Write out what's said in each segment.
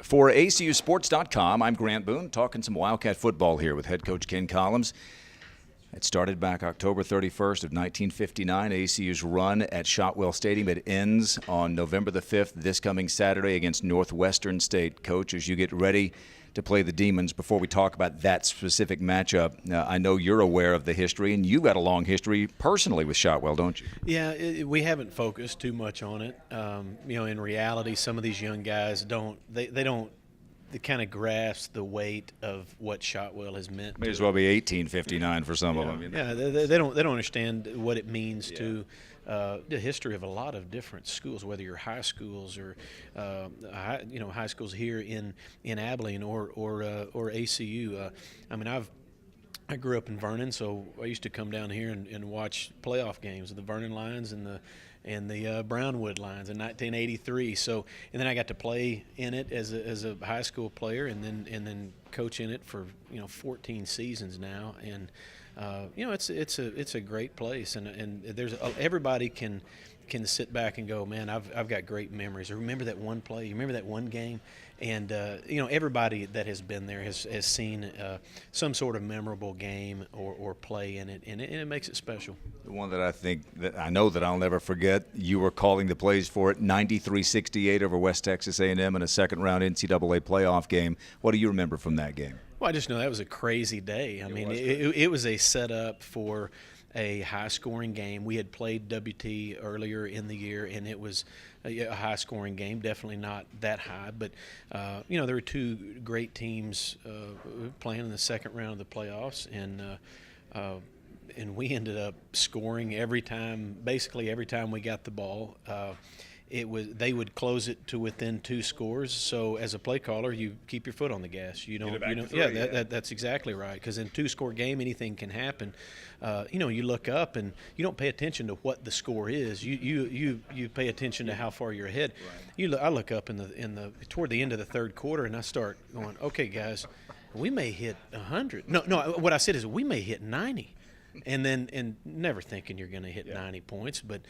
For ACUSports.com, I'm Grant Boone, talking some Wildcat football here with head coach Ken Collums. It started back October 31st of 1959, ACU's run at Shotwell Stadium. It ends on November the 5th, this coming Saturday, against Northwestern State. Coach, as you get ready to play the Demons, before we talk about that specific matchup, I know you're aware of the history, and you've got a long history personally with Shotwell, don't you? Yeah, we haven't focused too much on it. In reality, some of these young guys don't kind of grasp the weight of what Shotwell has meant. May as well be 1859 for some of them. Yeah, they don't understand what it means to the history of a lot of different schools, whether you're high schools or high schools here in Abilene or ACU. I grew up in Vernon, so I used to come down here and watch playoff games of the Vernon Lions and the Brownwood Lions in 1983. So, and then I got to play in it as a high school player, and then coach in it for 14 seasons now. And it's a great place, and there's everybody can sit back and go, man, I've got great memories. I remember that one play. You remember that one game? And everybody that has been there has seen some sort of memorable game or play in it, and it makes it special. The one that I know that I'll never forget, you were calling the plays for it, 93-68 over West Texas A&M in a second-round NCAA playoff game. What do you remember from that game? Well, I just know that was a crazy day. It was a setup for a high-scoring game. We had played WT earlier in the year, and it was a high-scoring game. Definitely not that high, but there were two great teams playing in the second round of the playoffs, and we ended up scoring basically every time we got the ball. They would close it to within 2 scores. So as a play caller, you keep your foot on the gas. That's exactly right. Because in a 2-score game, anything can happen. You look up and you don't pay attention to what the score is. You pay attention to how far you're ahead. Right. I look up toward the end of the third quarter, and I start going, okay, guys, we may hit 100. No. What I said is we may hit 90. And never thinking you're going to hit 90 points, but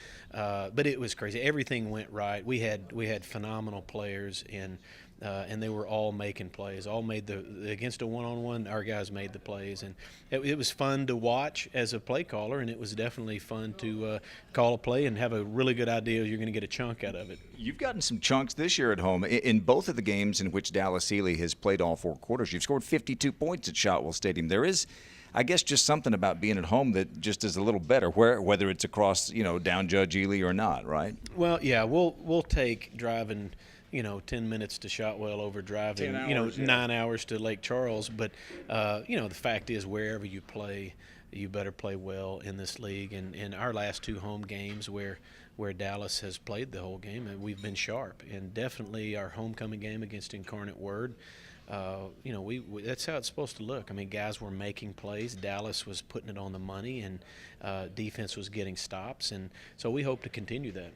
it was crazy. Everything went right. We had phenomenal players, and they were all making plays. All made against a one-on-one. Our guys made the plays, and it was fun to watch as a play caller, and it was definitely fun to call a play and have a really good idea you're going to get a chunk out of it. You've gotten some chunks this year at home. In both of the games in which Dallas Seeley has played all 4 quarters, you've scored 52 points at Shotwell Stadium. There is, I guess, just something about being at home that just is a little better, whether it's across, down Judge Ely or not, right? Well, yeah, we'll take driving, 10 minutes to Shotwell over driving, 9 hours to Lake Charles. But, the fact is, wherever you play, you better play well in this league. And our last 2 home games where Dallas has played the whole game, and we've been sharp. And definitely our homecoming game against Incarnate Word, that's how it's supposed to look. Guys were making plays. Dallas was putting it on the money, and defense was getting stops, and so we hope to continue that.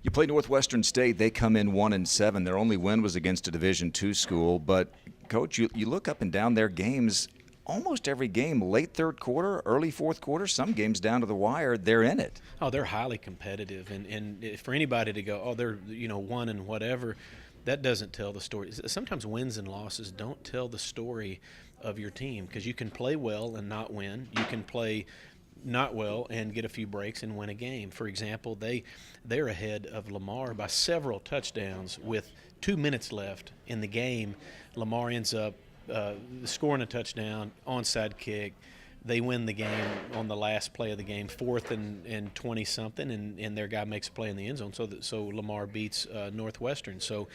You played Northwestern State. They come in 1-7. Their only win was against a Division II school. But, Coach, you look up and down their games, almost every game, late third quarter, early fourth quarter, some games down to the wire, they're in it. Oh, they're highly competitive. And for anybody to go, they're, won and whatever, that doesn't tell the story. Sometimes wins and losses don't tell the story of your team, because you can play well and not win. You can play not well and get a few breaks and win a game. For example, they're ahead of Lamar by several touchdowns with 2 minutes left in the game. Lamar ends up scoring a touchdown, onside kick. They win the game on the last play of the game, 4th and 20-something, and their guy makes a play in the end zone. So Lamar beats Northwestern. So,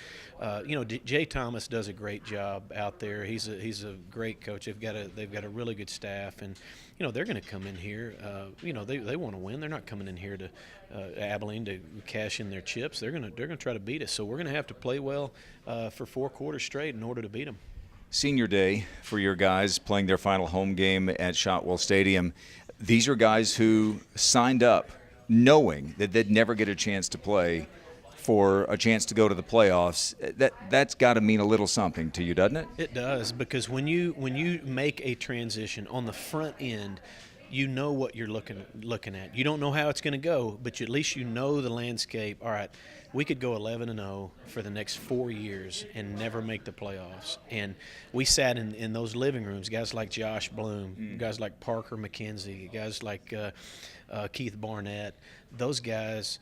Jay Thomas does a great job out there. He's a great coach. They've got a really good staff, and they're going to come in here. They want to win. They're not coming in here to Abilene to cash in their chips. They're going to try to beat us. So we're going to have to play well for 4 quarters straight in order to beat them. Senior day for your guys playing their final home game at Shotwell Stadium. These are guys who signed up knowing that they'd never get a chance to play for a chance to go to the playoffs. That's got to mean a little something to you, doesn't it? It does, because when you make a transition on the front end, you know what you're looking at. You don't know how it's going to go, but at least you know the landscape. All right, we could go 11-0 for the next 4 years and never make the playoffs. And we sat in those living rooms, guys like Josh Bloom, guys like Parker McKenzie, guys like Keith Barnett. Those guys,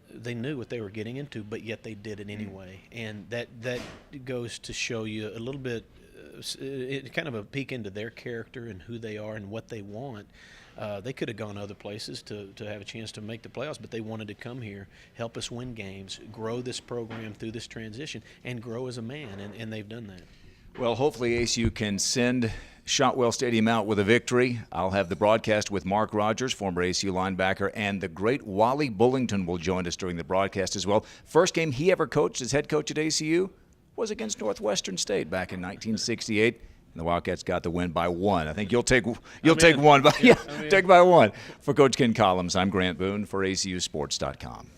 they knew what they were getting into, but yet they did it anyway. And that goes to show you a little bit, kind of a peek into their character and who they are and what they want. They could have gone other places to have a chance to make the playoffs, but they wanted to come here, help us win games, grow this program through this transition, and grow as a man, and they've done that. Well, hopefully ACU can send Shotwell Stadium out with a victory. I'll have the broadcast with Mark Rogers, former ACU linebacker, and the great Wally Bullington will join us during the broadcast as well. First game he ever coached as head coach at ACU was against Northwestern State back in 1968. And the Wildcats got the win by 1. I think you'll take one, but take by 1. For Coach Ken Collums, I'm Grant Boone for ACUSports.com.